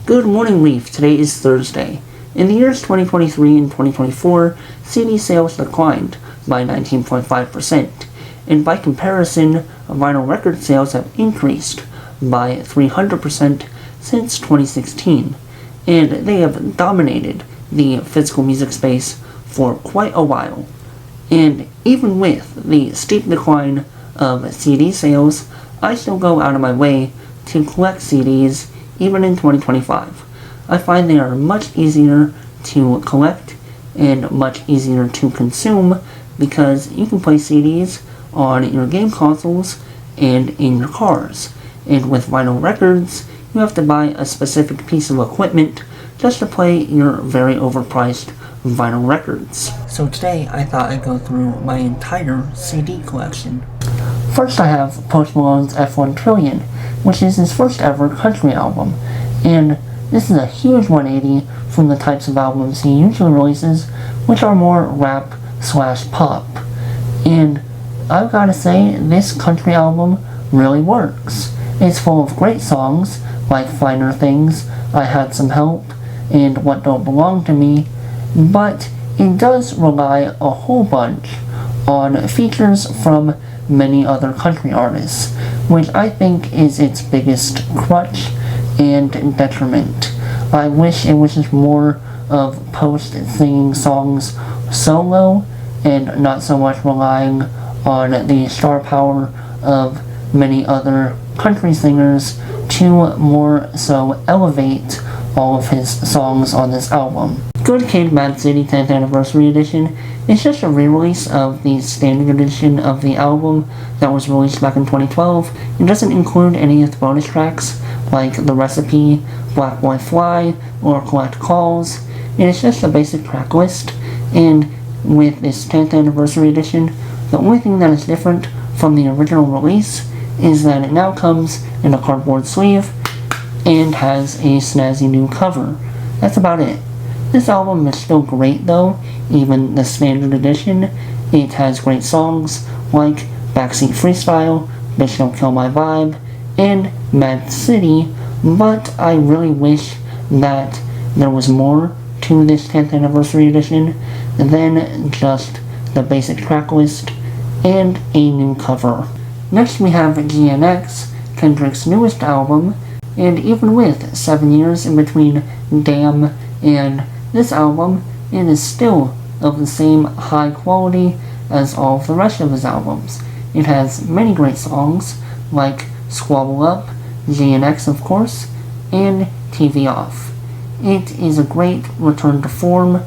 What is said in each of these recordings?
Good morning, Leaf. Today is Thursday. In the years 2023 and 2024, CD sales declined by 19.5%, and by comparison, vinyl record sales have increased by 300% since 2016, and they have dominated the physical music space for quite a while. And even with the steep decline of CD sales, I still go out of my way to collect CDs even in 2025. I find they are much easier to collect and much easier to consume because you can play CDs on your game consoles and in your cars. And with vinyl records, you have to buy a specific piece of equipment just to play your very overpriced vinyl records. So today I thought I'd go through my entire CD collection. First I have Post Malone's F1 Trillion, which is his first ever country album, and this is a huge 180 from the types of albums he usually releases, which are more rap/pop. And I've gotta say, this country album really works. It's full of great songs like Finer Things, I Had Some Help, and What Don't Belong to Me, but it does rely a whole bunch on features from many other country artists, which I think is its biggest crutch and detriment. I wish it was just more of Post singing songs solo and not so much relying on the star power of many other country singers to more so elevate all of his songs on this album. Good Kid, Mad City 10th Anniversary Edition is just a re-release of the standard edition of the album that was released back in 2012. It doesn't include any of the bonus tracks like The Recipe, Black Boy Fly, or Collect Calls. It is just a basic track list, and with this 10th Anniversary Edition, the only thing that is different from the original release is that it now comes in a cardboard sleeve and has a snazzy new cover. That's about it. This album is still great though, even the standard edition. It has great songs like Backseat Freestyle, Bitch Don't Kill My Vibe, and Mad City, but I really wish that there was more to this 10th Anniversary Edition than just the basic track list and a new cover. Next we have GNX, Kendrick's newest album, and even with 7 years in between Damn and this album, it is still of the same high quality as all of the rest of his albums. It has many great songs like Squabble Up, GNX of course, and TV Off. It is a great return to form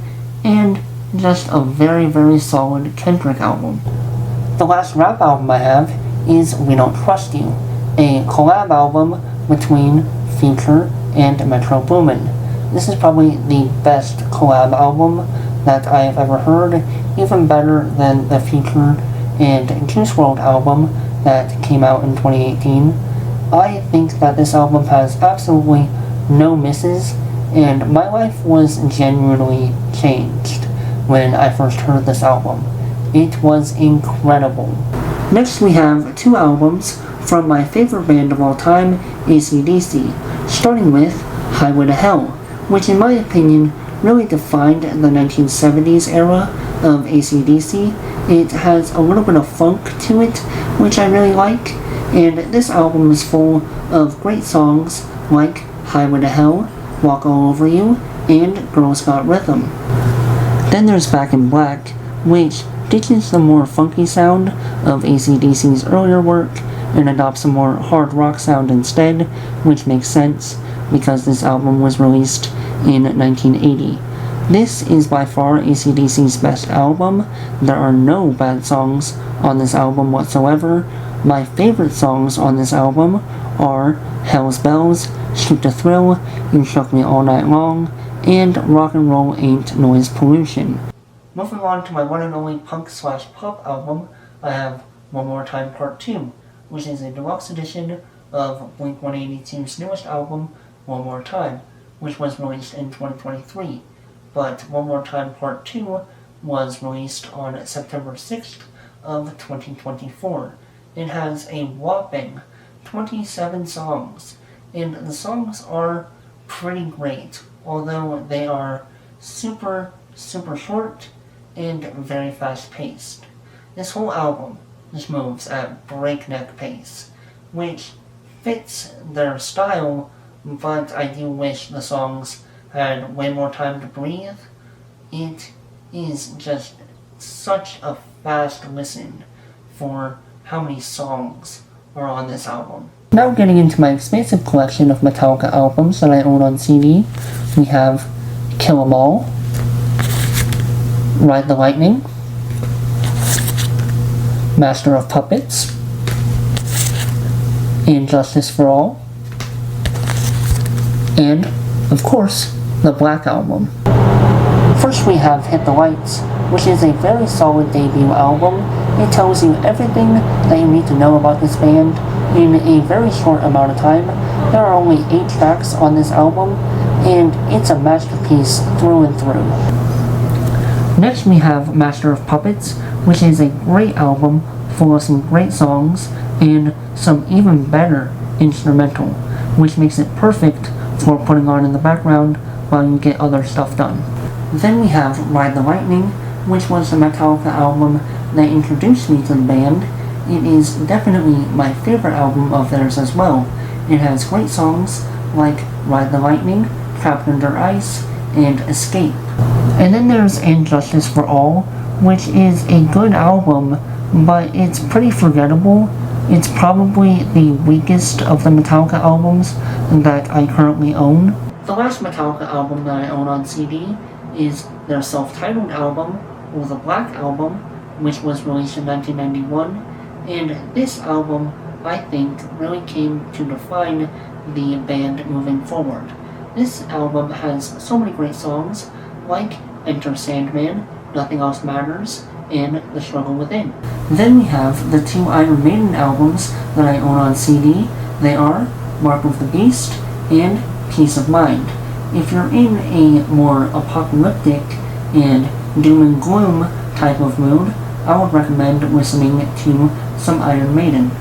and just a very, very solid Kendrick album. The last rap album I have is We Don't Trust You, a collab album between Future and Metro Boomin. This is probably the best collab album that I have ever heard, even better than the Future and Juice WRLD album that came out in 2018. I think that this album has absolutely no misses, and my life was genuinely changed when I first heard this album. It was incredible. Next we have two albums from my favorite band of all time, AC/DC, starting with Highway to Hell, which in my opinion really defined the 1970s era of AC/DC. It has a little bit of funk to it, which I really like, and this album is full of great songs like Highway to Hell, Walk All Over You, and Girls Got Rhythm. Then there's Back in Black, which ditches the more funky sound of AC/DC's earlier work and adopts a more hard rock sound instead, which makes sense because this album was released in 1980. This is by far AC/DC's best album. There are no bad songs on this album whatsoever. My favorite songs on this album are Hell's Bells, Shoot to Thrill, You Shook Me All Night Long, and Rock and Roll Ain't Noise Pollution. Moving on to my one and only punk/pop album, I have One More Time Part 2, which is a deluxe edition of Blink-182's newest album, One More Time, which was released in 2023. But One More Time Part 2 was released on September 6th of 2024. It has a whopping 27 songs, and the songs are pretty great, although they are super short and very fast paced. This whole album just moves at breakneck pace, which fits their style, but I do wish the songs had way more time to breathe. It is just such a fast listen for how many songs are on this album. Now getting into my expansive collection of Metallica albums that I own on CD, we have Kill 'Em All, Ride the Lightning, Master of Puppets, and Justice for All, and, of course, the Black Album. First we have Hit the Lights, which is a very solid debut album. It tells you everything that you need to know about this band in a very short amount of time. There are only 8 tracks on this album, and it's a masterpiece through and through. Next we have Master of Puppets, which is a great album full of some great songs and some even better instrumental, which makes it perfect for putting on in the background while you get other stuff done. Then we have Ride the Lightning, which was the Metallica album that introduced me to the band. It is definitely my favorite album of theirs as well. It has great songs like Ride the Lightning, Trapped Under Ice, and Escape. And then there's And Justice for All, which is a good album, but it's pretty forgettable. It's probably the weakest of the Metallica albums that I currently own. The last Metallica album that I own on CD is their self-titled album, or the Black Album, which was released in 1991, and this album, I think, really came to define the band moving forward. This album has so many great songs, like Enter Sandman, Nothing Else Matters, and The Struggle Within. Then we have the 2 Iron Maiden albums that I own on CD. They are Mark of the Beast and Peace of Mind. If you're in a more apocalyptic and doom and gloom type of mood, I would recommend listening to some Iron Maiden.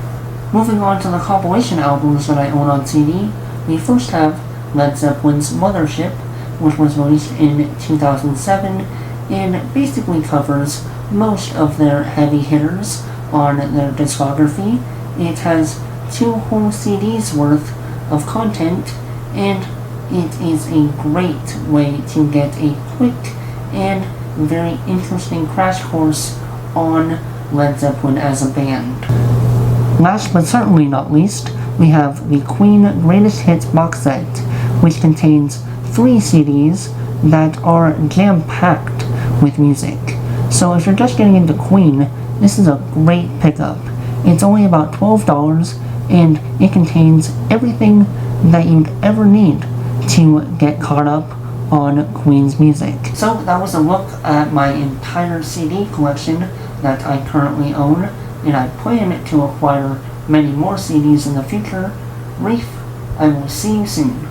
Moving on to the compilation albums that I own on CD, we first have Led Zeppelin's Mothership, which was released in 2007 and basically covers most of their heavy hitters on their discography. It has 2 whole CDs worth of content, and it is a great way to get a quick and very interesting crash course on Led Zeppelin as a band. Last but certainly not least, we have the Queen Greatest Hits box set, which contains 3 CDs that are jam-packed with music. So if you're just getting into Queen, this is a great pickup. It's only about $12, and it contains everything that you'd ever need to get caught up on Queen's music. So that was a look at my entire CD collection that I currently own, and I plan to acquire many more CDs in the future. Reef, I will see you soon.